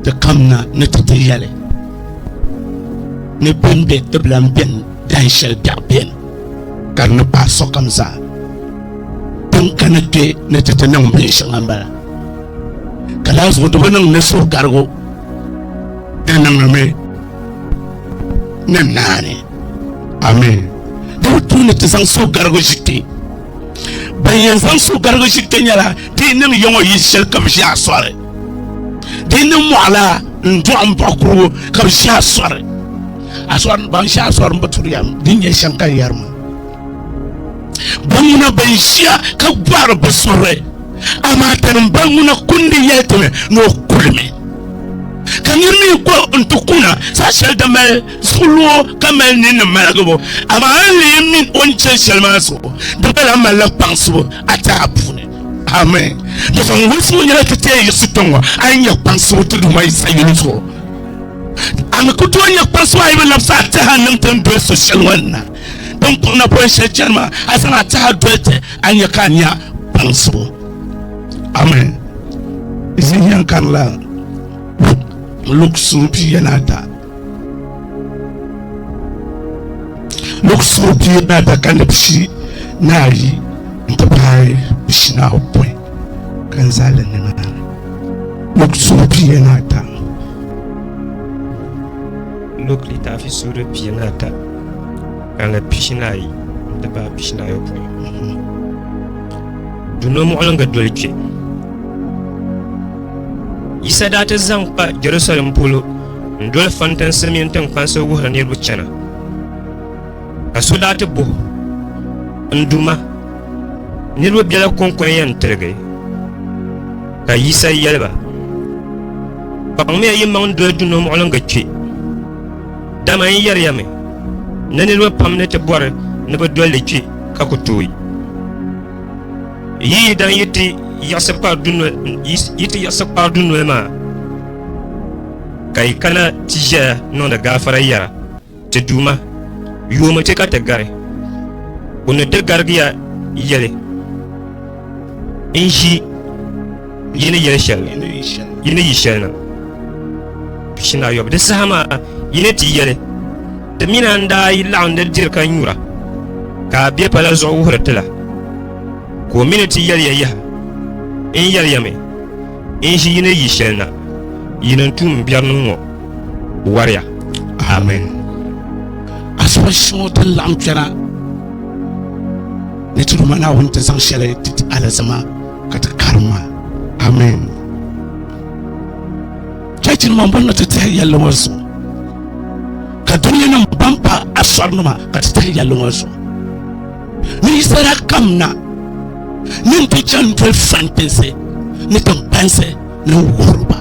de kamna ne tete yale ne bembe de blam ben dan shel bien car ne pas so comme ça donc kanate ne tete nan ben shangamba kala zo do nan ne so gargo dan nan me nan nane amen do tu ne te sang so gargo jité bayan sang so gargo jité nyala ti nan yongo yi shel comme ja soirée dina moala ndom bakru kam sha sor asor ban sha sor mbaturiam dinya shanka yarma banguna ban sha ka bar basore ama tan banguna kundi yetme no kulme kanirmi ko ntukuna sa shel da mal sulu kamal nin malagbo ama ali min on chelmaso da bala mal panso atapune amen. Donc on voit si on y a été yesitongo anya panso to do my sayuso ana kutu anya panso ay be lapsa ta hanan tan do social one donc on a pas cherché ma asana ta doete anya kanya panso amen isin kan la luksu piyanata kan psi nari ntabai bishina point kanzala nana luksu piyanata lukli ta fi sura piyanata kan pishinai ntabai bishina point duno mo olanga dolce isa data zampa Jerusalem polo ndol fantan semientan kanso wuhra ne bucana kaso data bo nduma nirwo biala konkon yan terge ka isa yalba pamme yimman do duno mo olanga ci dama yar yame nanirwo pamne te bor ne ba dolli ci ka ko toy yi dan yiti yasapa dunno ma kai kana tija no da gafara yara te duma yoma te ka te gare onu de gargiya yele inji yene yeshal yene yishana shina yob de sama yene ti yele de mina nda ila on de dirka nyura ka be pala zo wuhrtala ko minati yel ya in yel yame in shi yine yishelna yinan tum biarnu warya amen aswasho de lamchara ne tu mana wonte san shele tit ala sama kat karma amen chaitin mambana tete yalla wasu ka dunya nan bampa aswarnuma kat tete yalla wasu ni sara kamna nin ti chantel fantasy ni ton pense ni woruba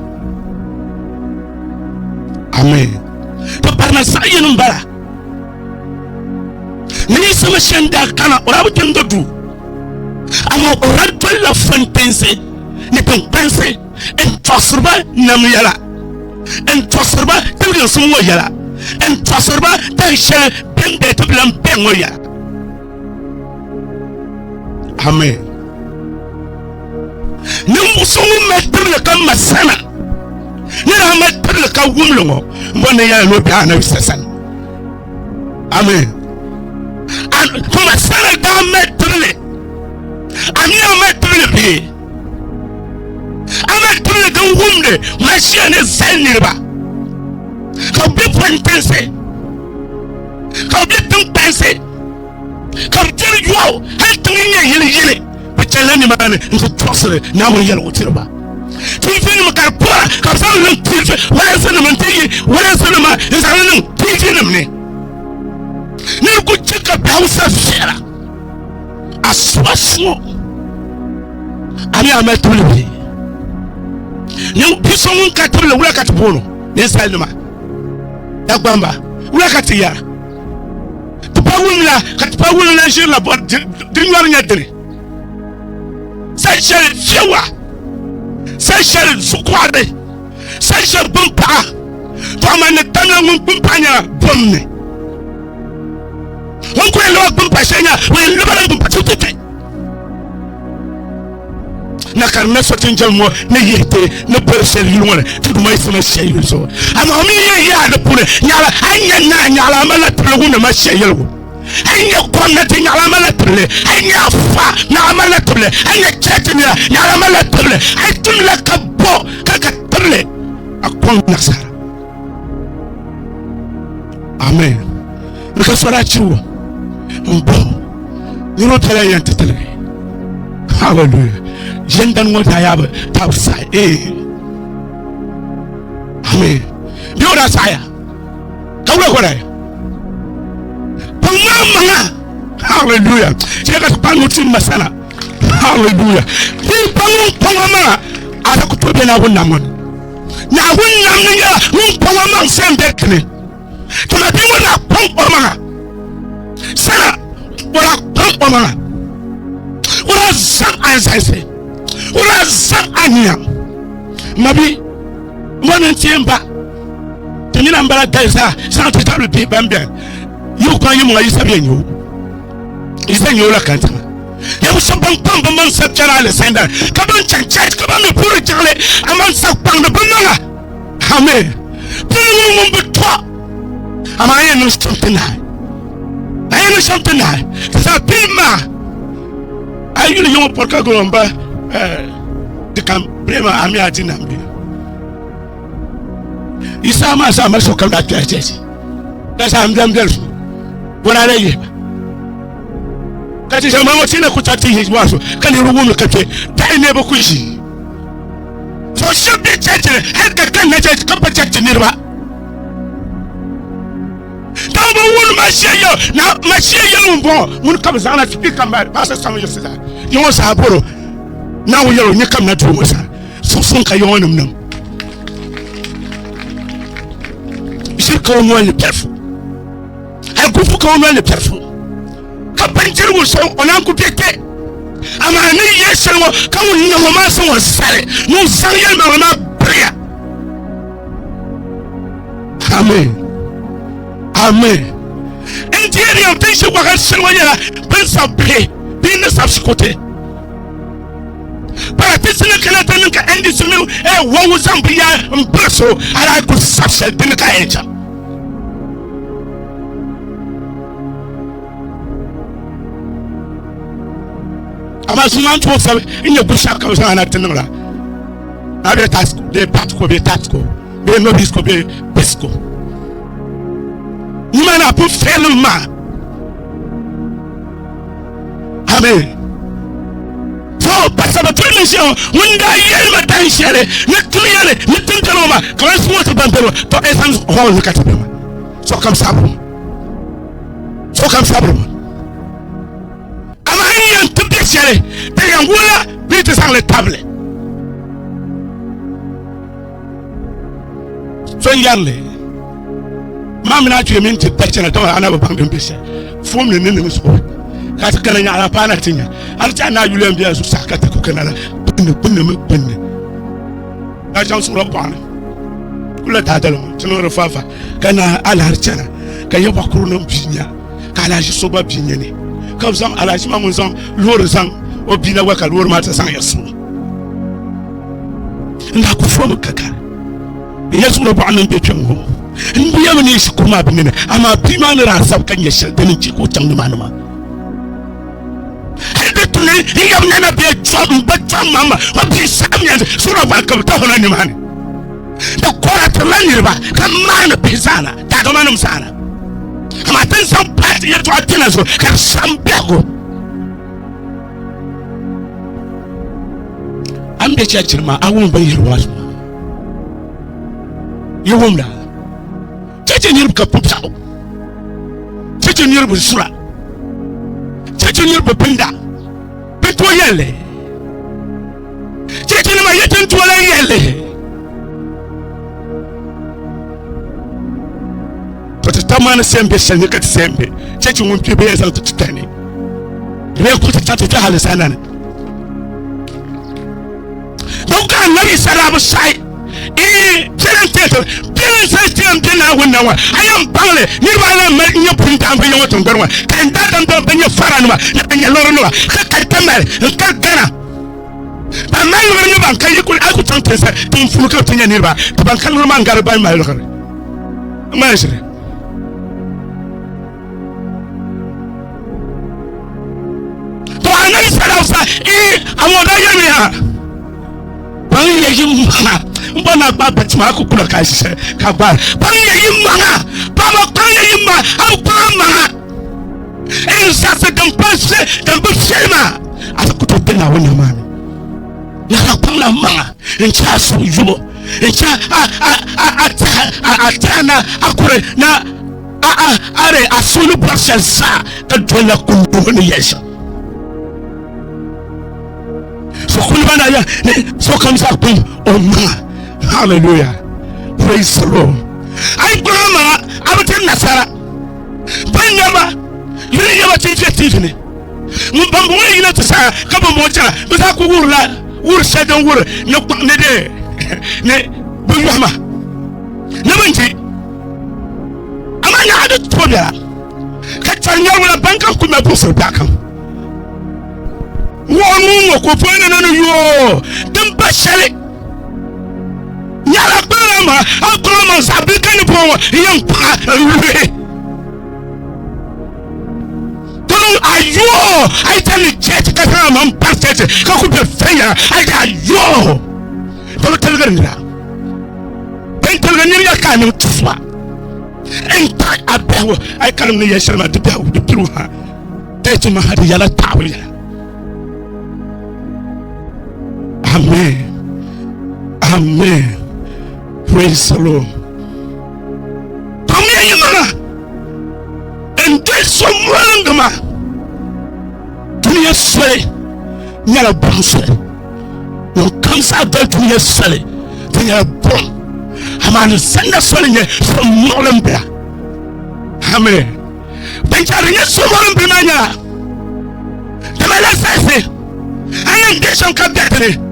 amen to parna sayin mbara ni sama shenda kana orabu tendo du ama orado la fantasy ni ton pense en tosurba nam yala en tosurba tilga sumo yala en tosurba tan she bende to blam pengo yala amen Nimusumu metre ka masana nira metre ka wumlongo mbone ya no bia na wisesan amen an kuma sana da metre amia metre bi ametre ga wumle machia ne zenirba ka bi fantense ka bi tunpense ka bi yo ha tunye yele chalani mane nso tosere na wo yelo utirba tifini makarpora kapsal nan tife wala sana mantigi wala sana ma insana nan tifini mne ne ko chika bausa fera aswaso ami ametulbi ne piso mun katule wala katbono ne salma yagbamba wala katiya tupawula katpawula na jira bot dinwar nyadri Sachel fiwa Sachel sukwade Sachel bumpa Toma ne tanga ngumpanya bomne Wonko lo bumpa shenya we lo bumpa tutete na karna sotin jalmo na yete na persel yulwone tudu mai sama shayul so ama mi ya da pune nyala anya na nyala mala tulu na ma shayul anya konna te nyala mala tulu anya fa na mala tulu anya chetni nyala mala tulu ay tun la kabbo kaka tulu akon nasara amen ka sora chiwo mbo ni no tele yente tele hallelujah jendan ngota yaba tawsa amen biora saya kawle gore pamama hallelujah cheka panuti masana hallelujah bi pamama ala kutobe na wonnamon na wonnam ne ya pamama sembe kene tuna bi wona pamama sana wala pamama wala san ansaise wala san anya mabi mwana ntiemba tenina mbala daisa san tetalu bi bambia yu kwa yu mwa yisabi enyo isenyo la kanta ya musabang pang man sa chara le senda kaban chanchat kaban me puru chale aman sa pang de bunanga amen puru mumbu to amaya no stomtena ayano stomtena sa pima ayu le yomo porka golomba de kam brema ami adina mbi isa ma sa ma so kam da tete da sa amdam delfu bona leye kati jama mo tina kutati hijwaso kani rugumu kate dai ne ba kushi so shobe tete haka kan na tete kapa tete nirba tamba won mashiyo na mashiyo mbo mun kam zana speaker ba sa samu yosida yo sa boro na wo yero nyekam na tumo sa so son ka yo nam shirka wo le perfu ay ku fu ka wo le perfu ka banjir wo so onan ku tete ama ni yeso wo ka wo ni ho ma so wo sare no san yel ma na bria amen amen entieri on tenche wa ka se wo yela pensa be bin na subscribe para tisina kana tan ka endi sunu wo zambia mbraso ala ku subscribe bin ka encha amasuma nto sabe inye busha ka so ana tenura na be tasko be tatko be no disco be pesco ni mana pu felma amen so pasaba permission wanda yel ma tan shere na tuyele na tuntaloma kala sumo to bambero to essence hol ka tabema so kam sabro te yangula bite sang le table so yanle mamina tu yemin te tachana to ana ba bangem bese fom le nene so ka ta kana nya ala pana tinya al ta na yulem dia su sakata ko kana la bunne ka jam su robana kula ta dalo tino refafa kana ala harchana ka yoba kurunum binya kala ji soba binya ne comme ça à la chima mon sang lour sang obina waka lour mata sang yasu nda ku fo kaka yesu no ba nan be twengo ndu yam ni shi kuma binne ama pima ne ra sab kan yesha danin ci ko tan manuma hade tunne yam nana be jom ba jom mama wa bi samnya sura ba ka ta hono ni mane da kora to lanirba kan mana bizana ta ga manum sana ama tan san party yetu atena so ka sambego ambe chachirma awun bayirwa yewumla chache nirb ka pupsa chache nirb sura chache nirb pinda beto yele chache ma yeten tuwala yele tamana sembe sanye kat sembe chachi ngumpi be yasa tutani be ko tata ta halisana donc annabi salamu sai terenteto tem dina wonna wa ayam bangle ni bala ma nya punta am yo to garwa kan da dan do benya faranwa na nya lorno ka tamal ka gana ba mai ngare ban kai ku ai ku tan tesa tun fu ka tun ne ba to ban kan man gar ba mai lokare mai shi to anai salausa amoda yemi ha ban yi mana mbona ba batima ku kula ka shi ka ba ban yi mana ba ba kan yi ma au ba mana sa se dan passe dan bishema asa ku to na woni mami ya ka la manga ncha so yubo ncha atana akure na are asulu brasel sa ka dola ku ni yesa so kulbana ya so kam sa ku o manga hallelujah praise the Lord ai grama abatin nasara banyama yuri yaba tifi ne mbambo yina to sa ka bo mo cha be sa ku wurla wur shedan wur ne de ne bu yama ne banji amanya hadu to biara ka tanya wala banka ku me bu so bakan wo mu ko fo ne no yo dem ba shale yala grama akoma sabi kan po yan pa ayo I tell you church ka man pastor ka ku be feya ayo to tell ganira ben tell ganira ka ni tswa enta abewo I kan ni yesha ma de bawo de truha te ma hadi yala tawi amen praise the Lord tami yimana and there's someone ma dunia sole nyala bon sole no kamsa da dunia sole dunia bon amana sanda sole nye so molembra amen benjari nye so molembra nyala tamala sase ayan geshan ka betre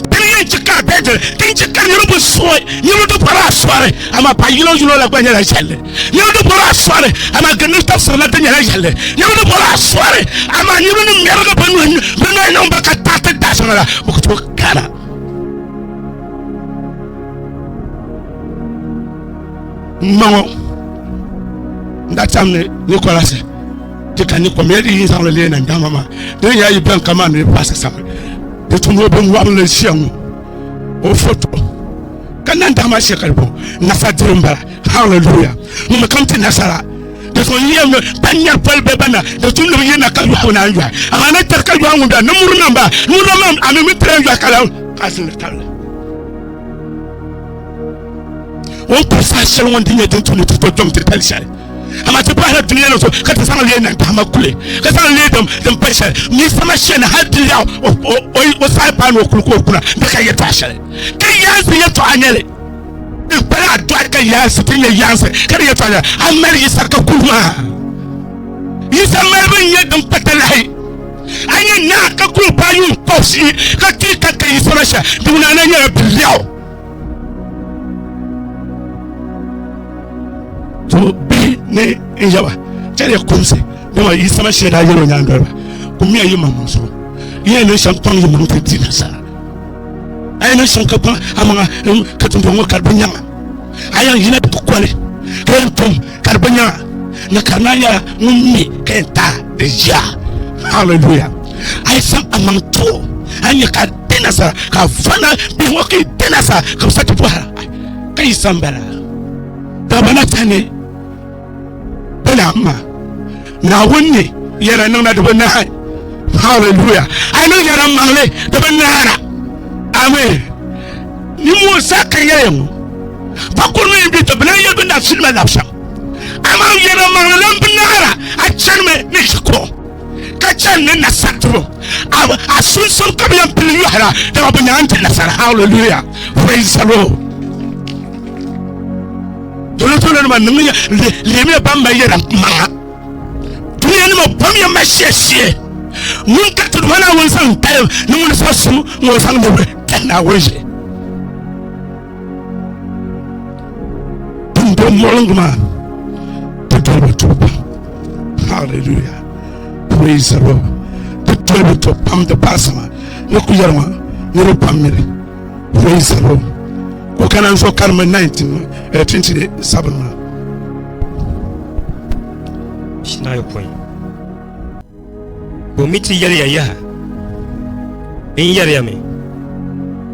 tini chika betre tin chika nyubu soy nyubu para soare ama pa yilo la kwanya la chelle nyubu para soare ama ganu tafsir la tanya la chelle nyubu para soare ama nyubu merga banu no mbaka tata dasana bukuto kana mawo ndatamne ni ko lase tikani ko meri yin sanle le na ndamama de ya yi ban kama ne passe sa de tuno be ngwa le siangu o foto kana ndama shekalbo nasa dirumba hallelujah mu kamti nasara de so yiyam tanyar palbe bana de tuno yina kalu ko na njwa amana tarka jwa ngunda namuru namba nurama amemi trenjwa kala kasin tal on passa selon digne de tuno to dom tel shari ama te ba dunia no so ka te sana le na ndama kule ka sana le dem pesha ni sama shena hadiya o sai pa no kuluko kuna de ka yeta shari ka yansi yeto anyele de para do ka yansi tinye yansi ka yeto anyele amari isaka kuma isa melbe nye dem patalai anya na ka kulu pa yu kosi ka ti ka isama sha duna na nya biao to bi ne injaba tele kumse dama isama sheda yelo nyandorba kumia yima monso yele champagne yima monte dinasa ayna shankapa amanga katumbo karbanya aya yina tukwale kentum karbanya na kanaya mummi kenta deja hallelujah ay sam amanto anya ka dinasa ka fana bi woki dinasa ka sati bora kai sambara tabana tane ma na wonne yara nan da ban na hallelujah ai nan yara mangle da ban na amen ni mo saka yayin ba ko no bi to ban ya bin da filma da sha ama yara mangle ban na a can me ni ko ka can ne na satro a sun ka biyan pili yara da ban ya anta nasara hallelujah praise the Lord tolo man ngi le me bamba yera ma dunia ni mo bam ya mashie mun ka to wana won san tayo ni mun so su mo san de na woje ndo molongma to hallelujah praise the Lord to pam the pasama no ku yarma nero pamere praise the Lord ko kana so karma 27 Shina yo point. Bo miti yale ya. In yale me.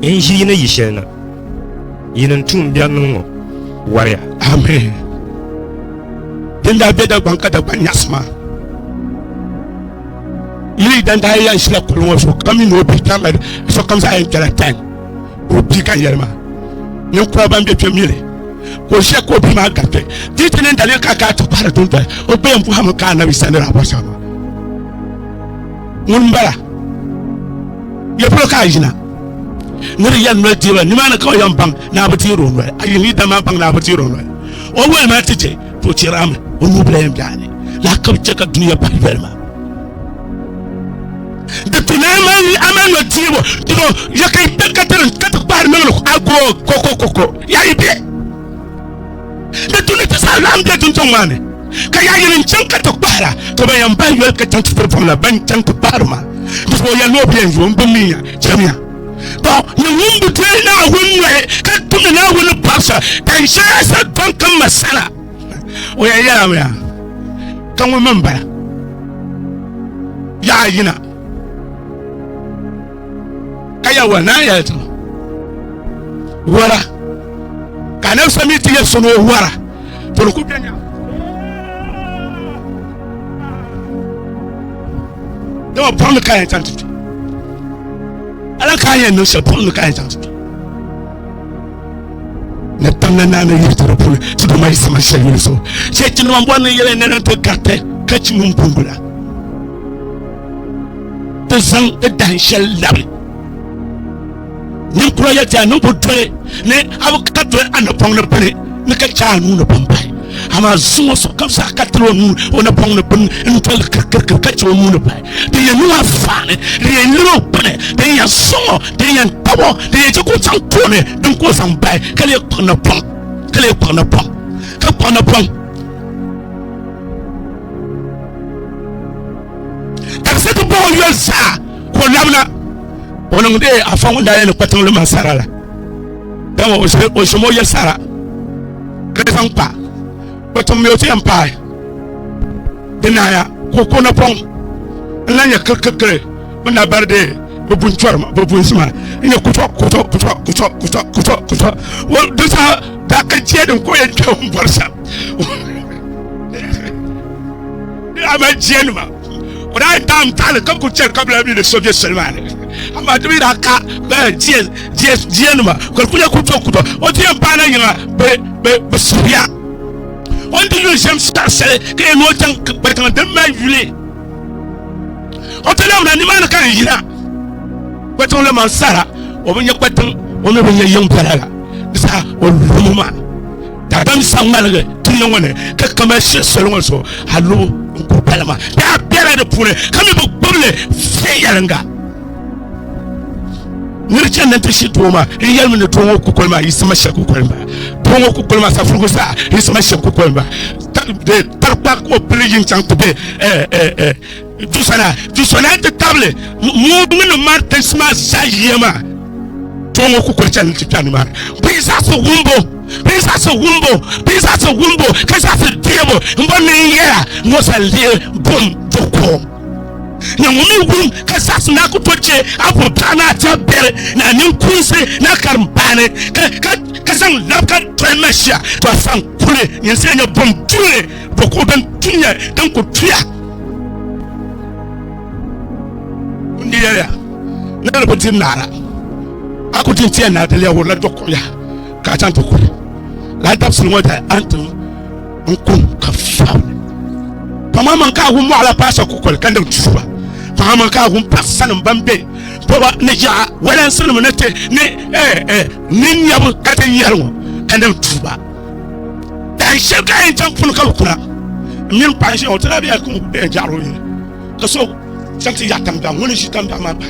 In shi na yishena. Yinan tum biya no warrior. Amen. Denda beda banka da banyasma. Ili danda ya isla kulwa so kami no bitala so comme ça intéressant. Au pika yerma. Nous croyons bien que mille. Ko she ko bi ma gatte. Titinen dale kaka to para tunta. O be mpu hamu kana bisandera abashama. Munbara. Ye proka jina. Nuri yan no diwa ni mana ko yan bang na batiro no. Ayi ni dama bang na batiro no. O wel ma tije to tiram o nu blem jani. La ko cheka dunia ba verma. De tunama aman no diwo. Dino yakay pekatan katak par melo ago koko. Ya ibe. De tunita salam de tuntomane. Kaya yin chanka to para to ba yan ba yel ka tantu for la ban tantu parma. Diso ya no bien jo mbamiya jamia. Bon, you won't be trained now when you can't do the now when the pastor. Then shares a drunken masala. Oh, yeah. Can remember? Yeah, you know. Kaya wana to wara. Can I submit to you so no wara? To the Kupenya. Don't upon the kind of ala kaya no se pon kaya tanto na tamna na yitoro pon to do mai sama shey so se tinu mambo na yele na to gatte kachi mum pungula to san de dan shel labi ni proyecta no potwe ne abukatwe anopon no pene ne ka cha nu no pampai ama zumo so kam sa katro nu ona pon no pen ntol kacho mu no pai de ye nu afane de ye nu pene de ye so de ye tabo de ye ko san tone dun ko san pai kale pon no pon ka pon no pon ka se to bo yo sa ko lamna ona ngde afa ngda ye no patong le masara la damo o so mo ye sara ka san pa but me oti empire denaya ko na pon nanya kekekere na barde bobun chorma bobun sma nya kuto wo dusa da ka jedin ko yan tawon barsa ama jenma ora tam tal kam ku cher kabla bi de soviet selmane ama to ira ka ba jenma ko kunya kuto o ti empire nya be subia on dit le j'aime ça c'est que nous tant que de ma vie on te lève l'animal quand il a quand on le mansara on vient quand on me vient yong parala ça on le moment ta dame sangal tout le monde que comme chez selon so allo on palama ta belle de poulet comme bu boble fait yalanga nircha nante shitoma yalme ne tongo ku kolma isma shaku kolma tongo ku kolma sa frugo sa isma shaku kolma de tarpa ko plejin chanto be tu sana de table mu no martin sma sajema tongo ku kolcha nti tanima pisa so wumbo kasa se diebo mbone yera mo sa le bom toko na mumi wum kasas na kutoche apo tana tabere na ninkunse na karmpane ka san labka tremesha to san kule yensenya bom tule boko ben tunya dan ko tuya ndiya na robotin nara akutin tiya na tele wala dokoya ka tanto kule la tapsul wata antum nkun ka fa pamama ka hu mu ala pasa kokol kanda tuba pamama ka hu pasana mbambe poba ne ja wala sanu ne te ne nin yabu kata yarwo kanda tuba dan shega en tampun ka kula min panse o tara biya ko be jaro ni ka so santi yatam da woni shi tam da ma pa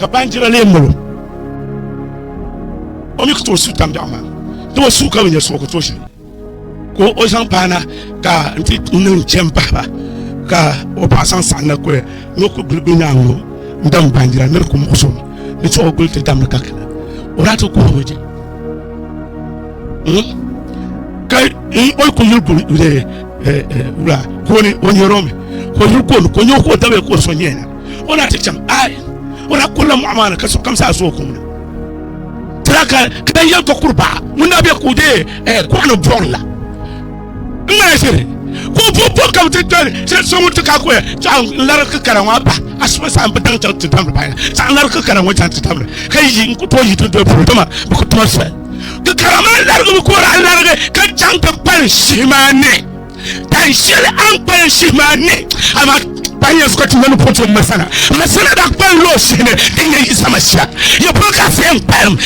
ka banjira le mulo o mi ko su tam da ma to su ka nya so ko to shi ko o san pana ka nti nun chempa ba ka o pasan sanna ko no ko gulbi nyango ndam banjira ner ko muso it's all good to damn kaka ora to ko hoje kai o ko yulbu de ura ko ni onye rome ko yulko ko nyoko tabe ko so nyena ona te cham ai ora kula mu amana ka so kam sa so ko mun traka kan yel ko kurba mun na be ko de ko no borla ngana sere ko kam te tare se so mutu ka ko ta lar ka karanwa ba asma sa am dan ta tam ba sa lar ka karanwa ta tam kai yin ko to yi to do problema ko to sa ka karama lar ko ra lar ka jang ka pan shimane tan shele an pan shimane ama panya skoti wani poto masana da pan lo shine dinga yi samasha ya broka sem pan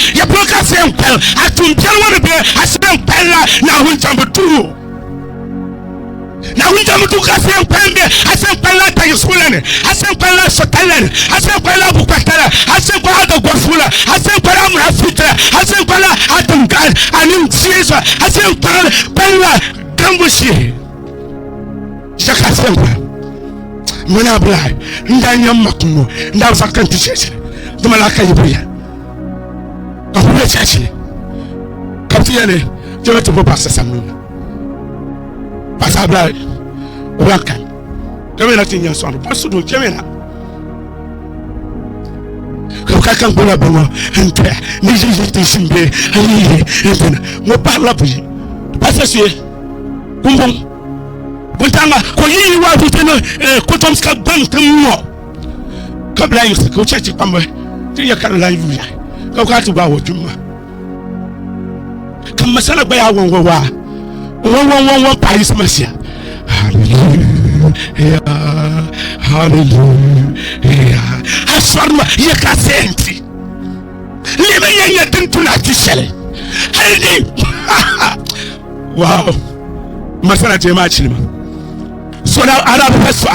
atun jalwa be asem pan na hun jambu na wunja mtu kasi mpembe asempala tayisulane asempala sotalane asempala bukatara asempala dogwafula asempala mrafitra asempala atungal anim siesa asempala pala gambushi jaka sempa mona bla ndanya makuno nda vakanti cheche dumala kayibuya kapule cheche kaptiene jewe to passa samnuna pasabla waka kama na tinya sondo pasu do kemena ko kan bola bomo ente ni jiji simbe ani ente mo parla buji pasasi kumbon buntanga ko yi wa tuteno ko tomska bank mo kabla yus ko chachi pambe ti yakala la yuya ko ka tu ba wo juma kam masala ba ya won wa one Paris Messiah. Hallelujah. Aswarma yakasenti. Lema yenya tentuna tishele. Halidi. Wow. Masana tema chilima. So now ada peso.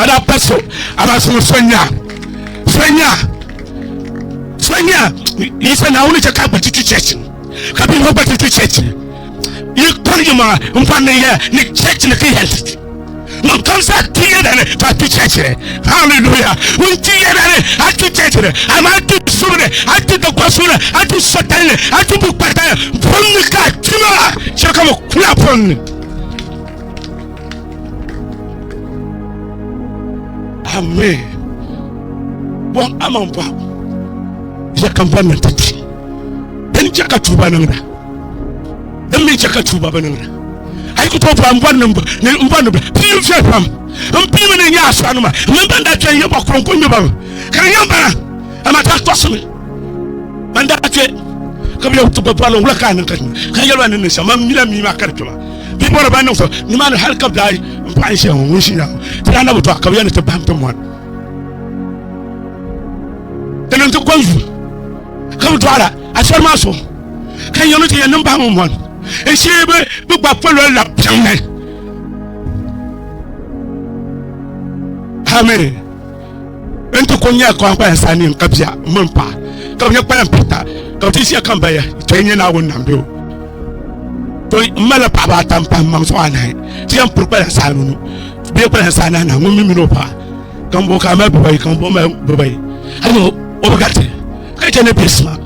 Aba Sonya. Isa na uni chaka batitu chechi. Kabi ho batitu chechi. Yikonyuma mpane ya ni church ni kiyelti mkamsa tiyedane to church. Hallelujah. Untiyedane atu church amatu sure atu dokwasura atu sotale atu bukpata bonnika tima shaka mo kula pon. Amen. Bon amamba ya kambana tati den jaka tuba nangda dan me chaka tuba banan ai ku to pam bonum ne mbonu pim fe pam pim ne nya aso anuma me banda twen ye bokron ko nyeba kan yamba amata tosme banda twen ko bi to ba palo wala kan kan yelwa ne sama mila mi ma kartuma bi bora ba no so ni man hal kab dai mpan she on shi na tana bu to ka yana te bam to mon tenan to konju kam to ara asar ma so kan yono te yan ba mo mon e shebe bu gba polo la pianne. Amen. Ento konya ko akwa sani nkabia mpa ka onye kwa mpita ka tisi akamba ya to enye na won nambe to mala pa ba tampa mam so anai ti am propela sanu no be kwa sana na ngumi mi no pa kan bo ka ma bobai kan bo ma bobai ayo obagate ka jene bisma.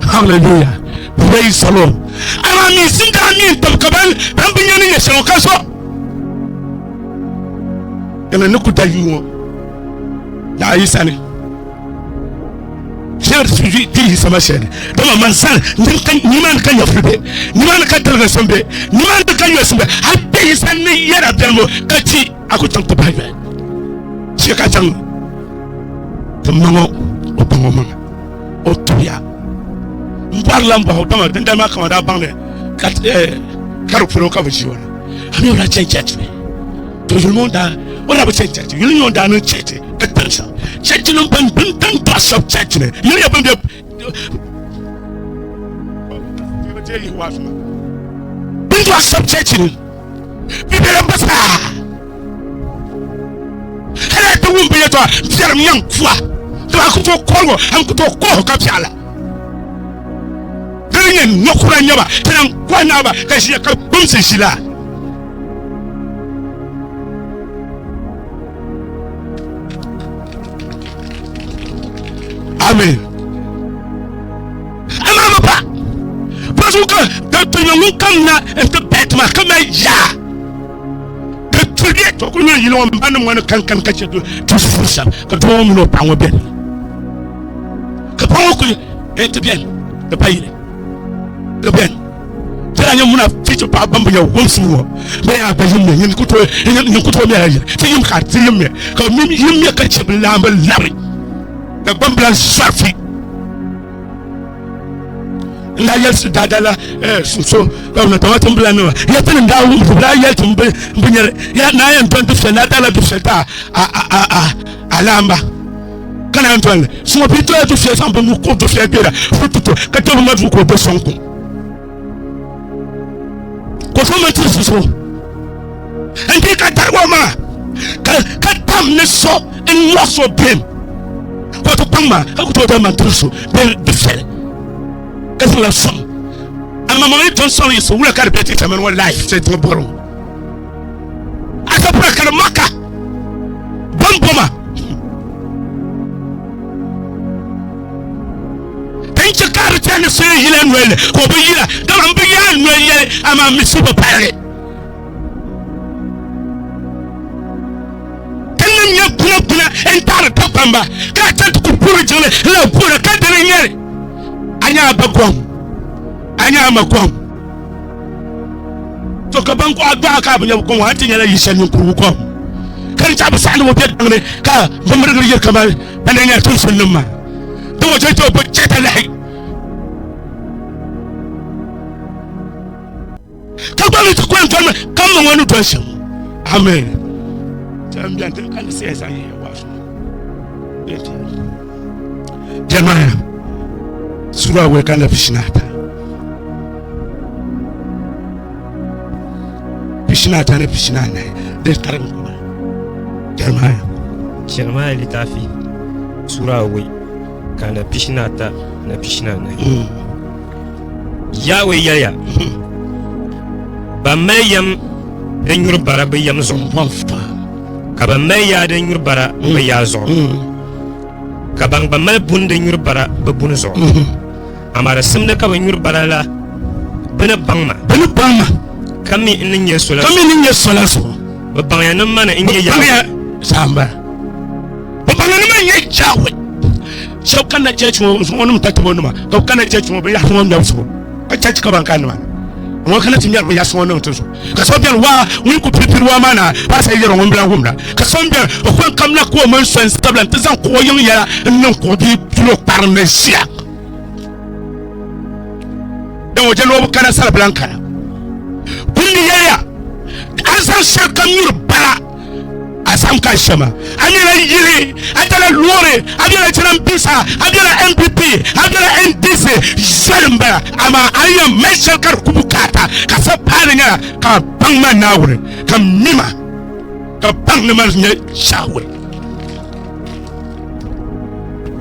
Hallelujah. Praise the Lord. Ama mi singa mi tabkabal rambinya ni yesho kaso yana nukuta yuwo ya isani shar suji ti sama shene dama mansan ni man kan yafube ni man kan targa sombe ni man kan yosumbe habbe isani yara belmo kati akutan to baybe shi ka tan tamango opango manga otuya mbarla mba dama dama kama da bangle kat karupro ka bujiwana ami ora change tout le monde a ora ba change yulu da no chete katansa chete no ban tan to shop chete ne yulu ya ban de bin to shop chete ne bibere mbasa hele to wumbe yeto bier myan kwa to akuto kongo am kuto ko ka piala dringen nokura nyaba tan kwa naba ka shi ka bumse shila. Amen. suka da tunyangun kam na enta betma kama ya da tuliye to ko yin yilo mbanum wani kan kace to fusa ka to mu no panwo ben ka panwo ko enta ben da payire da ben tira nya muna ficho pa bambu ya wonsu wo me ya ba yin yin kuto me ya ti yim ka ti yim me ka mi yim me ka ce bilamba labi da bamblan safi la yelsu dadala so na tawatin blano ya tin dawo bla ya tin bunyar ya na yan ton dufse na dala dufse ta alamba kana yan ton so pito ya dufse san bu ko dufse bera fututo ka to ma ko be sonko ko so ma tsu so andi ka tarwa ma ka tam ne so en mo so bem ko to pangma ko to da man tsu be dufse kasi la som ama mo ton son yeso wula ka repeti tamen wa life c'est trop bon aka pra kala maka bomboma tenche kar tane so yile nwele ko be yila da mbi ya nwele ama misibo pare kenem ya kuna entar tapamba ka tantu ku puru jele la puru ka dele nyere anya bagwam anya makwam to ka banko agba ka bunya ko wa tinya la yishan ku ko kan ta ba sanu wobe dangre ka bamar gari kamal bananya tun sunnum ma to waje to ba ce ta lahi ka ba mi ko en fama kan mo wonu to shin amen tambian ta kan sai sai ya wasu jama'a sura we kana pishinata ne pishinana de karam kuma Jeremiah litafi sura we kana pishinata na pishinana Yahweh yaya ba mayam den yurbara ba yam zo ka ba maya den yurbara ba ya zo ka bang ba mal bun den yurbara ba bun zo amara simna ka ban yurbara la bana bangma kami inin yesola so ba bangya nan mana in ya samba ba bangya nan man ya jawe so kana church mo wonum tatabo numa ka kana church mo ba ya mo ndam so ka church ka ban kan ma mo kana tinyar ba ya so non to so ka so bian wa wi ku prepare wa mana ba sai yero ngom bla ngomna ka so bian o ko kam na ko mo so stable te san ko yin ya non ko bi tulo parnesia dan waje no kana sala blanca kunni yaya asan shakam yur bala asam ka shama amira yiri adala lore adala tiram pisa adala MPP adala NDC zalamba ama ayya meshal kar kubukata ka saparinya ka bangma nawre ka mima ka bangna man nya shawe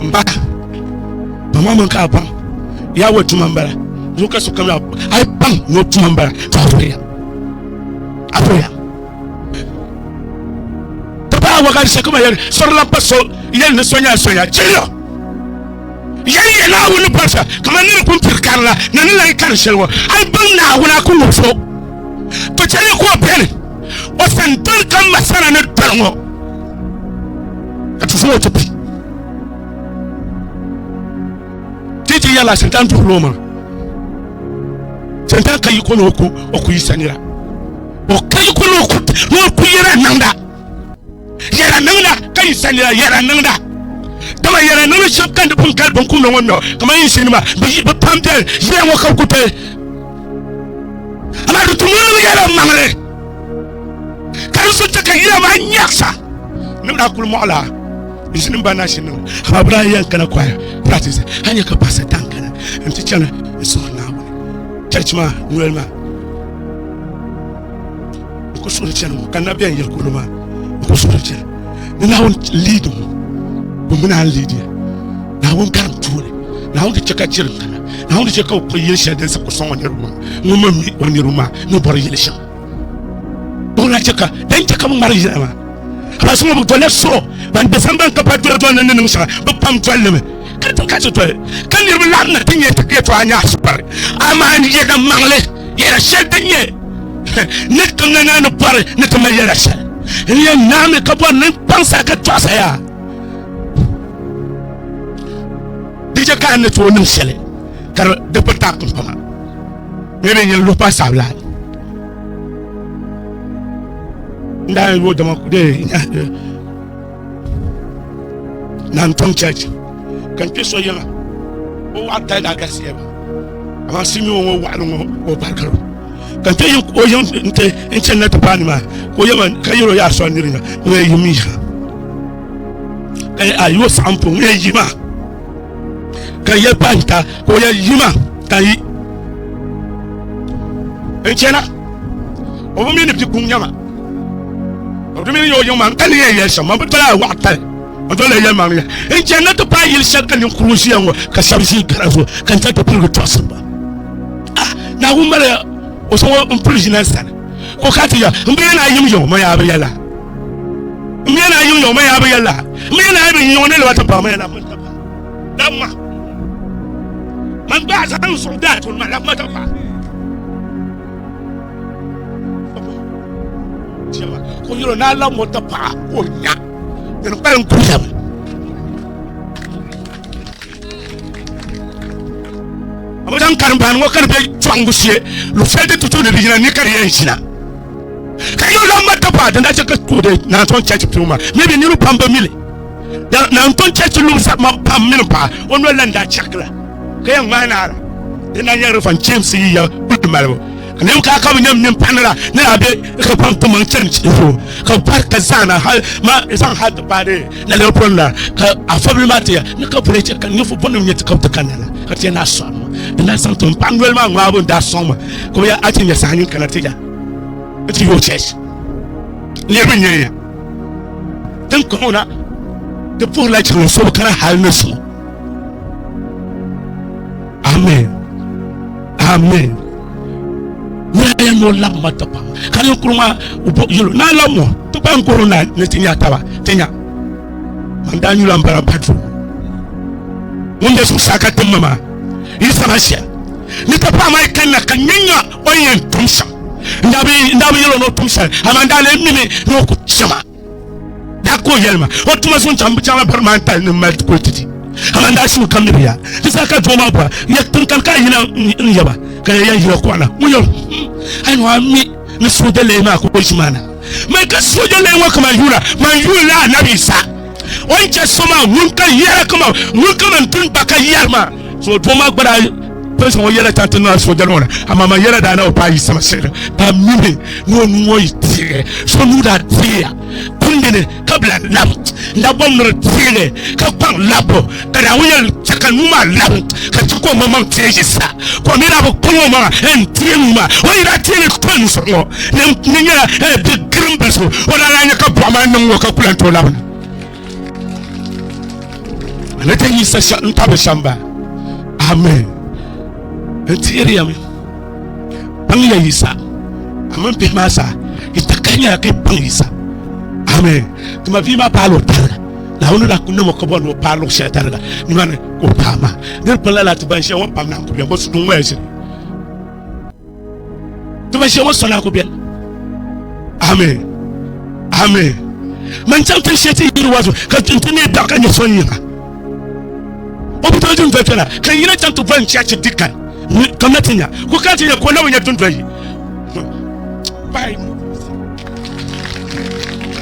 mba mama ka bang ya watu mambara zuka sukamla ay bang no tumambara tawriya apoya taba wakari sakuma yel sorla paso yel ne sonya chilo yel na woni pasa kama ni kun tirkarla nan la kan shelwa ay bang na wona kun fo to chele ko pele o santal kam masana ne tango atu fo to titi yala santan to loma santan kai ko no ko o ku yisanira o kai ko no ku yera nanda kai sanira yera nanda dama yera nanda shapkan da punkal ban kun no kama yin sinima bi pamtel yera mo ka ku te ala du tumuru yera mangale kan su ta kai yera ma nyaksa nanda kul mo ala isinin bana shinu abra yankana kwaya practice hanya ka pasa tankana anti chana so na church ma nuel ma ko so chana kana bien yel ko ma ko so chana na won lead mo mena lead na won kan tule na won chaka chirin kana na won chaka ko yel shade sa ko son woni ruma ngoma mi woni ruma no bor yel sha bona chaka dan chaka mo mari ma ala suma bu tole so ban desamban ka pa dura to nan musa ba pam tolle me kan ka to kan ni lam na tinye take to anya super amani ye da mangle ye da shel tinye ne kan na no pare ne kan ye da shel ni na me ka bo ne pansa ka to sa ya dije kan ne to ne shel kar de pata ko pama me ne lo pa sabla nda wo dama ku de nan ton church kan pe so yela o wa ta da ga sieba ama simi wo wa no o barkaro kan pe yin o yin inte internet pa ni ma ko yema kayiro ya so ni ringa we yimi kay ayo sampo we yima kay ya panta ko ya yima kay enchena o bo mi ne bi kunyama o do mi yo yima kan ye ye so ma butala wa ta Antoine ya mangya enje na to pa yil shaka ni kurusi yango ka sabisi garafo kan ta pulu to samba na umare o so on prisoner sana ko kati ya mbe na yim yo ma ya ba yala mbe na yim yo ma ya ba yala mbe na bi yo ne le wata pa ma ya na ma ta pa damma man ba sa an soldat on ma la ma ta pa ko yiro na la mo ta pa ko nya en pas un cousin. Abadan karban wo karbe twangusie lu fede tutu de bigina ni kariye china kayo lamba tapa da ta ka tude na ton church pluma maybe ni lu pamba mile da na ton church lu sa ma pam mile pa onno landa chakla kaya ngana ina yaro fan James ya bulmalbo ne ka ka nyam nyam panala ne abe ka pam to man church fo ka parka zana hal ma san hat pare na le pronna ka afabi matia ne ka preche kan ne fo bonu nyet ka to kanala ka te na so na san to panwel ma ngwa bo da so ma ko ya ati nya sanyin kana teja ati yo church ne bi nyanya dan ko na de pour la chance so kana hal ne so amen amen ya no lamma tapa kan kuruma yolo na lamo to ban korona ne tinya taba tinya manda nyu lambara patro munde su saka temma isa masha ni tapa mai kan na kanyanya oyen tumsa ndabi yolo no tumsa amanda le mimi no ku chama da ko yelma o tuma sun chamba permanent ne mal ko titi amanda su kambiya tisaka joma ba ya tun kan ka yina yaba kan ya yira ko ana muyo ai no ami ni soje le ma ko jimana mai ka soje le wa kama yura man yura nabi sa onje soma mun kan yara kama mun kan tun baka yarma so to ma gbara person wo yara tantu na soje lona ama ma yara da na o pa yi sama sere pa mimi no no yitire so nu da tia kundene kabla lam nda bom no tire ka pan labo kada wuyel chaka numa lam ka chiko mama teje sa ko mira bo ko mama en tiema o ira tire kon so no ne nyara e de grimbe so wala la nyaka bo ma no ka kulanto lam ana te yi sa ntabe shamba amen ntiri yami pangya yisa amen pe masa itakanya ke pangisa amen tuma vima palo tala na unu da kunno ko bono palo shetana da ni man ko pama der pala la tuban she won pam na ko bien bo su dun wese tuban she won sona ko bien amen amen man tanta sheti yiru wazo ka tuntune da kan sonyi o buto dun fefela kan yina tantu ban chachi dikan comme tinya ko ka tinya ko lawo nya dun fayi bai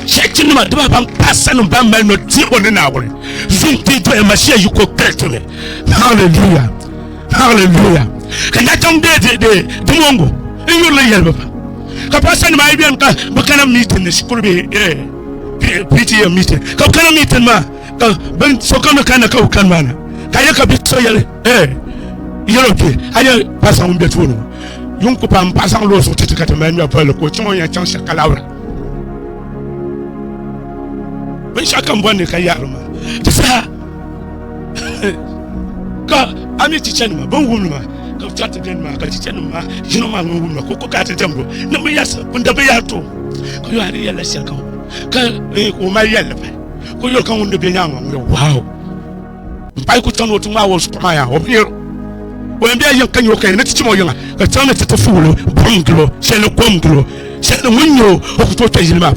check ma do ban passa no ban mal no ti on na wore zoom ti to e ma share you ko kertone hallelujah hallelujah kan da tom de mongo en yo la yelba ka passa no ma bien ka bakana meeting ne skurbe PTA meeting ka kana meeting ma ka ban so kana ka kan mana ka ya ka bi so yele yelo ke aya passa on betu no yon ko pam passa lo so tete ka ma mi apolo ko chon ya chan shakalawra ben shaka mbone ka yarma tsa ka ami tichen ma bon wumma ka tata den ma ka tichen ma jino ma wumma ko ka tatambo na me yasa bunda be yato ko yo ari yalla shaka ka ko ma yalla ba ko yo kan wonde be nyama wow mpai ku tono to ma wo so ma ya obiro wo mbia yen kan yo kan na tichimo yen ka tono tete fulo bonglo shele komglo shele munyo o to tajilma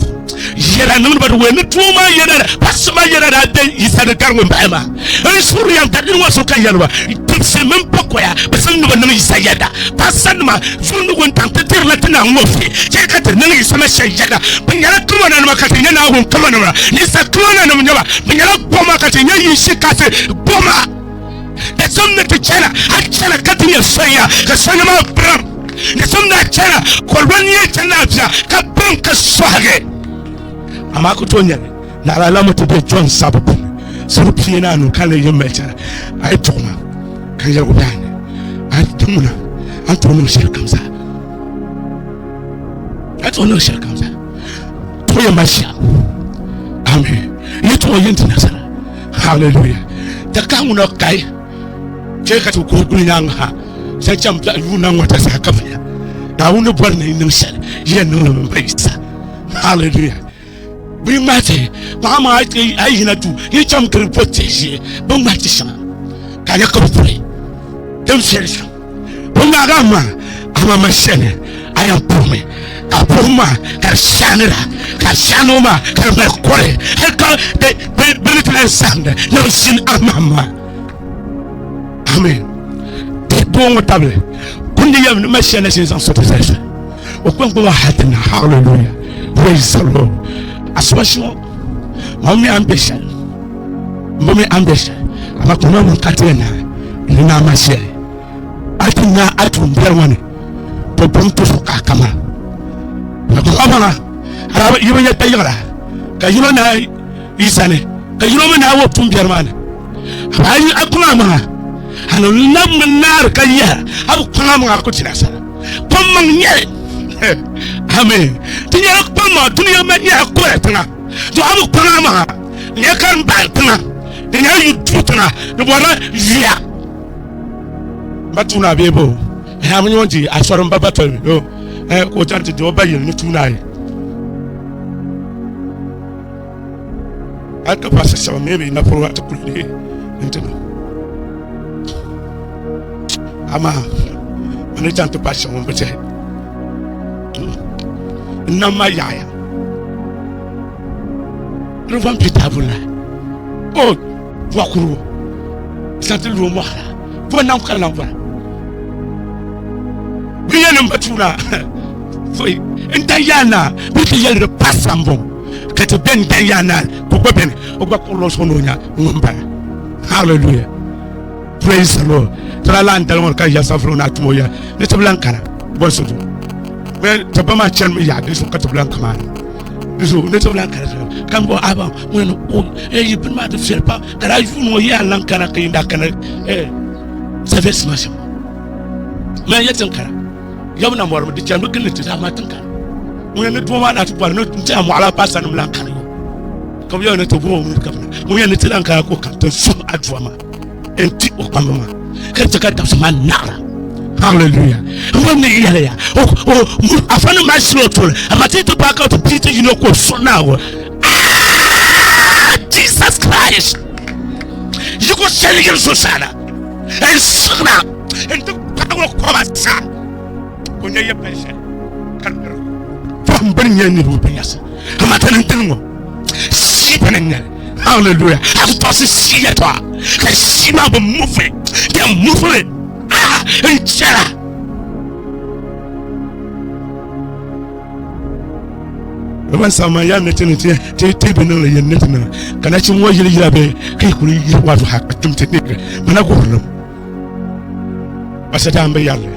yera no ba we ne tuma yera pasma yera da de isada karwo mbama en suru yan tadin waso kan yarwa c'est même pas quoi parce que nous venons ici yada passan ma funu gon tante ter la tana ngofi je ka te nan isa ma shayada banyara kuma na ma ka te na gon kuma na ni sa kuma na mu nyaba banyara boma ka te yi shi ka te boma da somne te chana a chana ka te ya soya ka soya ma bram da somne chana ko wani chana ja ka ban ka swage amma ku to nyane na la mu te John sabu sabu pina no kale yemma chana ai toma kan yar gudan antumuna antumuna shirkamza atona shirkamza to ya masha amen yeto yenti nasara hallelujah takamuna kai je ka to ko gunan ha sai champa yuna wata sakafa da wuni barna inin shar yen no baisa hallelujah bi mate mama ai na tu yi cham kripote je bon mate sha kanya ko pray dem serisa bonga gama ama mashene aya pome ka poma ka shanira ka shanoma ka mekore ka de benitlen sande no sin amama amen de bongo table kundi yam mashene sin sans sotisation o kwango hatna hallelujah praise the Lord aswasho mami ambition ama kuna mkatena nina mashene atina atumbia wane popomto fuka kama na ara yibo ya tayara ka yino na isane ka yino na wo tumbia mana ayi akuna ma hanu nam nar ka ya abu kuna ma ko tinasa pomma nye amen tinya ko ma dunya ma nya ko etna to abu kuna ma ne kan bantna tinya yu tutna do bora ya batuna bebo am nyonji asoro babato no ko tanti do bayin ni tunai aka pasa sama maybe na pro to kuli intino ama ani tanto pasa mo bete na mayaya no van pitabula o wakuru santi lu mo hala fo nam kala nam biyen batuna foi entayana biti yel passambo kete ben tayana ko ben o gba ko lo sononya ngomba hallelujah praise the Lord trala ndal ka ya safrona tumoya ne tablankana bon sodu mais tabama chen ya de so ka tablankama so ne tablankana kan bo aba mo o e yibin ma de faire pas kara juno ya lankana ka inda kana ça fait smash mais yetin kara yamna mo de chan do giliti ta ma tanka mo ne to ma na to par no ta mo ala passa no lankana comme yo ne to bo mo ka mo ne tilan ka ko ka to so adwama enti o kwamba ka ta ka ma nara hallelujah woni yele ya o afana ma slotol amati to back out to Peter you know ko so now Jesus Christ you go selling your sana and sana and to power komasa konya ye pese kan fam banya ni bu pesa amata ntengo si penenya hallelujah after si ya to ka si ma bu move ya move enchera Roman sama ya metenete te benala ya netna kana chi mo yiri yabe kai kuri yi wato hakatum teknik mana ko no asata ambe yalle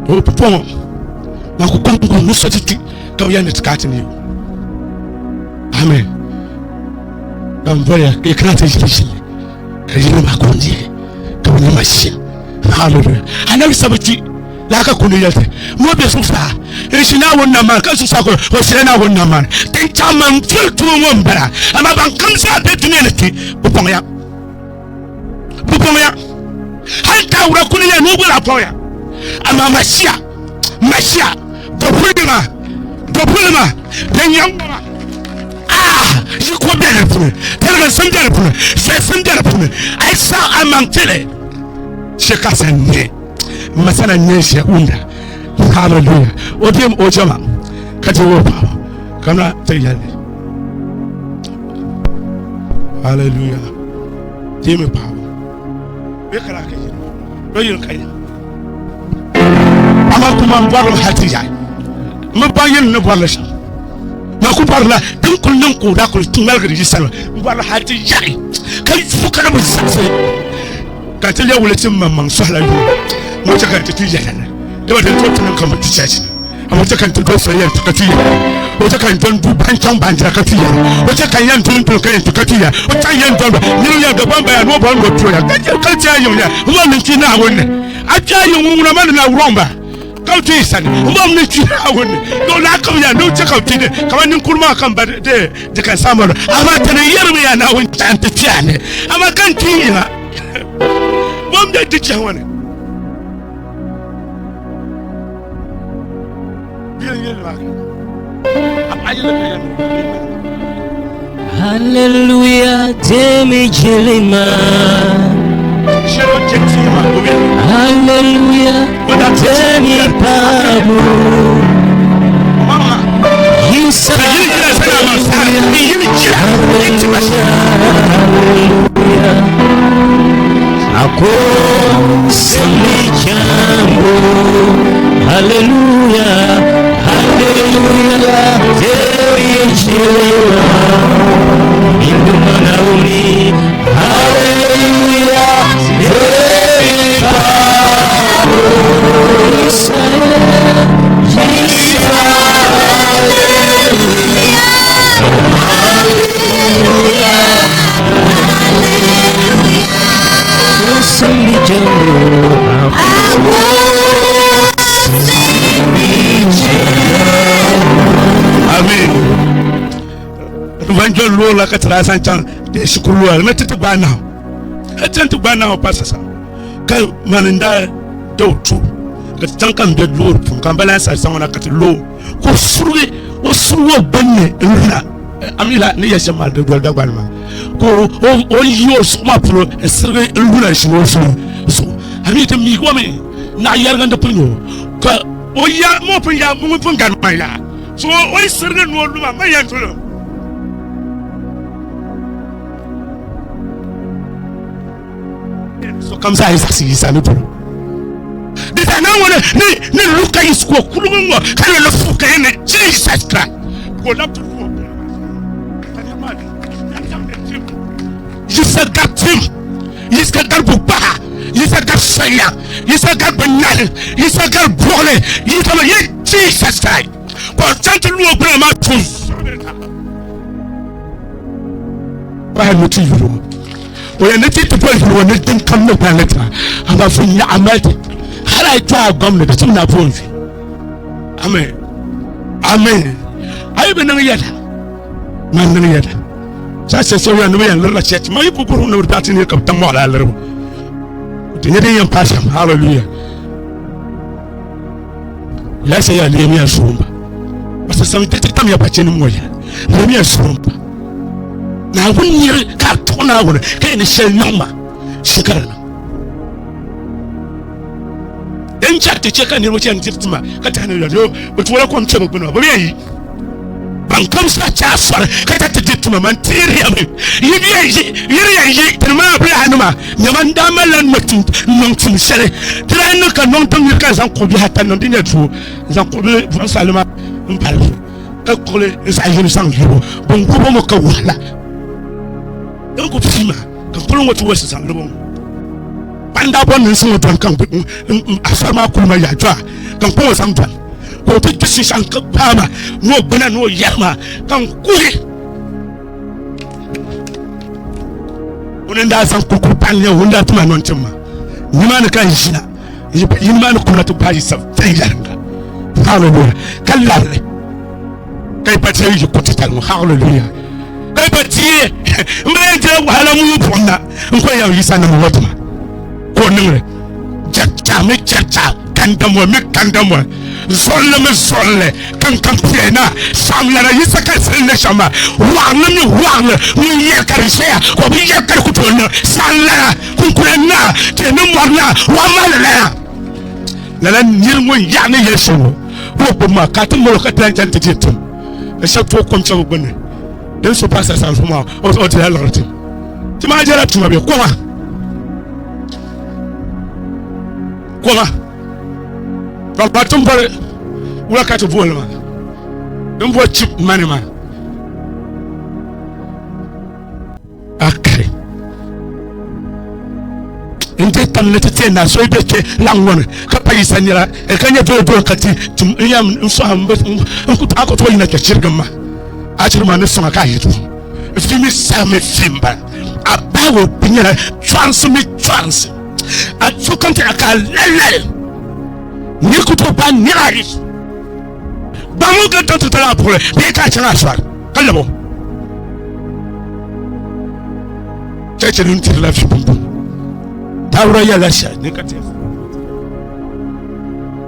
o pon na ko kon no satiti ka ya net katini amen dan boya ke krata shi kai no ma konje ni machine hallelujah anabi sabati la ka kunu yalte mo be sufa ishina wonna man ka sufa ko o sirena wonna man tin chaman filtu mo mbara ama ban kamsa be tuneleti buponya hanta ura kunu ya no bula poya ama machia do pulima den yamba yi ko bɛ ne puuni tɛnɛn bɛ ne puuni fɛn bɛ ne puuni a ye san a man tɛlɛ sɛ ka sɛn ne masana ne sɛ unda hallelujah o dem o jama ka ti wo pa kana ta yale hallelujah dem pa be kala ka yi do yin kai ama kuma baro hatiya me ba yin ne bolo sha ma ku parla din kullun ku da ku tungal gari salwa baro hatiya kai fuka na musase ka ta lewu letin mamman sala yo mo ta kan ta tuya na da ba ta tunan kan mutu chachi amma ta kan ta dosa yan ta tuya o ta kan don du ban can ban ta tuya o ta kan yan tun tun kan ta tuya o ta yan don ni ya da ban ba ya no ban go tuya ka ta yan ya mo min ki na wonne a ta yan mu na man na wrong ka tu isan mo min ki na wonne do la ka ya no ta ka tide kamar nin kurma kan ba de kan samu amma ta ne yarmi ya na won ta tuya ne amma kan ki ya mom da dike wani Hallelujah, Demi Jelima. Hallelujah, Demi Babu. You said Ako Sami Jambo. Hallelujah, hallelujah, Demi Jelima. Hindu Manauni. Hallelujah, Demi Babu. Amen. Evangelho Lola que traz então de escuro, não te bana. É tanto bana o passa. Que manenda do tu. Que tanto de lor, com balança são na que lo. O suru bonne na. Amila ne ya chama de do da gwanma. Ko o yo suma pro esre lula shino so. Ami te mi ko me na yarga de punyo. Ka o ya mo pun ya mo pun gan ma ya. So o isirga no luma ma ya tulo. So comme ça ça nous pour. Dita na wona ni luka isko kulungo kana le fuka ene Jesus Christ. Ko la tu fu. Yisa gatim. Yisa garbuba. Yisa garsaya. Yisa garbanal. Yisa garbole. Yisa ma Jesus Christ. Pour tant lu obra ma tous. Ba mu ti yuro. O ya ne ti to po yuro ne tin kam no planet. Aba fu nya amati. Hala twa gomne da tuna fonfi. Amen. Amen. Ayi be nan yada. Man nan yada. Sasa so ya no ya lalla chet ma yipo buru no dati ne kam tammo ala lero. Tinye de yan pasam. Hallelujah. La se ya le mi asumba. Basta sami tete tam ya pacheni moya. Le mi asumba. Na wunye ka tona wona kai ne shel noma. Shikara. Den charte cheka ni rochi antiftima kata na yo betuwa ko mchebe bino bo yi ban kam sa cha far kata titima man tiri am yi tama bla hanuma nyaman damalan matin non tin sere tran ka non tan ka san ko bi hatta non dinya tu san ko bi salama mpal ka ko le sa yi san hibo bon ko mo ka wala don ko fima ka ko ngo tu wasa san lo banda bon nsin don kan asarma kulma ya jwa kan ko san don ko to tsi san ka pama no bana no yama kan kuhi onen da san ko pan ne wanda tuma non timma ni man kan shina yi man ko na to baji sa tayanga hallelujah kallalle kai pati yi ko tital hallelujah kai pati mbe je wala mu ponna ko ya yi sanan wadma ko nure jatta me jatta kan kandamo me kandamo zolle kan pena samla na yisaka sene shama wang ni yekarishia ko bi yekar kutona sala kunkurena tene morna wamala la nyirmo ya ne yeso wo ma katmo ka tantan titum e chaque fois comme ça vous bonne de se passe ça en moi au de la lorte tu m'as dit là tu m'as bien comment papa tu me ou la carte vol man on voit chip man ok inte tan lete na so be ke langwon ka payi sanira e kanya do kati tum yam so am ko ta ko to ina ke chirgama a chirma ne so ka yitu fimi same fimba abawo pinyara chance a to kante aka lele ni ko to ba ni ari ba mo ga to la pour be ka chira so kala bo cheche nun tir la fimba Daura ya lasha negative.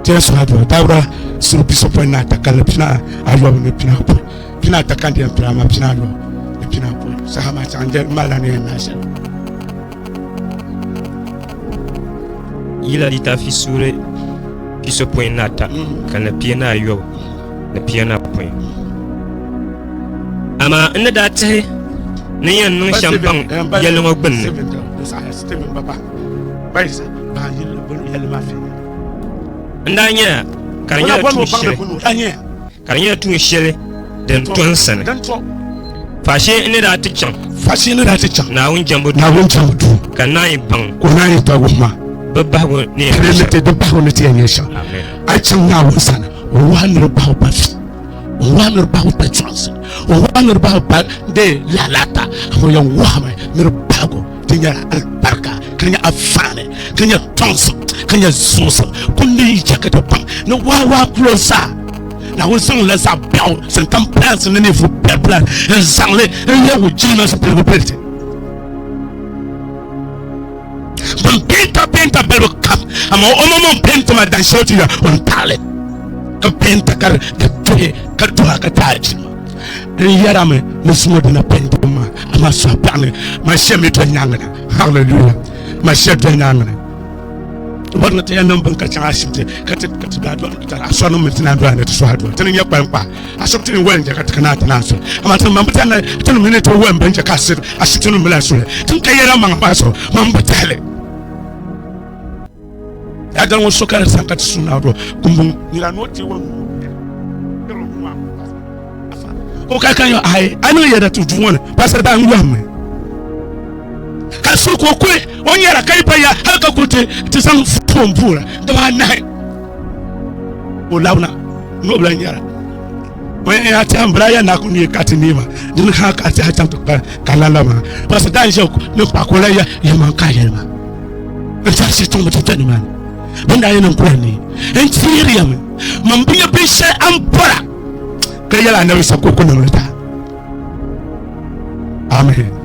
Jesu hado daura suru piso point na takala pina alwa ne pina takandi pina ma pina alwa ne pina po sahama chanje mala ne nasha. Ila litafi sure piso point na ta kana pina ayo ne pina point. Ama ina da te ne yan nun shampang yelo ngobin. Steven Baba. Baisa ba yele bon yele ma fi ndanya karanya tun shele den ton sana fashe ne da tichan na wun jambu kanai bang kunai ta goma babba go ne relete de ba ne ti yesha a chan na wun sana wanur ba chance wanur ba de lalata ho yan wahma mir bago tinya albarka kanya afane kanya tonso kanya zusa kundi jakata pang no wa closer na wo sang la sa biao sen tam place ne ne fu plan sang le ya wo jina sa probability ban penta bel kam ama o mo penta ma dan shoti ya on tale ka penta kar da tuye ka tuha ka taji yarame musmo dina penta ma ama sa pane ma shemi to nyanga hallelujah ma shemi to nyanga warna te yandam banka cha asibte kat da do ta asonu mitina do na to so hado tan nya kwanpa asibte ni wanje kat kana ta naso ama tan mambuta na tan minute wo mbanje ka asir asibte no mila so tan kayera man paso mambutale ya dan wo sokara sankat suna do kumbum ni la noti wo ko ka kan yo ai anu yeda tu duwon pastor da ngwam ka so ko kwe on yara kai pa ya haka kute ti san fombura da ba nai o launa no bla nyara when ya tambra ya na kuni katinima din ha ka ta ta ka lalama pastor da je no pa ko la ya man ka yema ta se tombe ta ni man banda yana ko ni en tiriam man biya bi she ampara kayala na bisa ko ko no ta amen.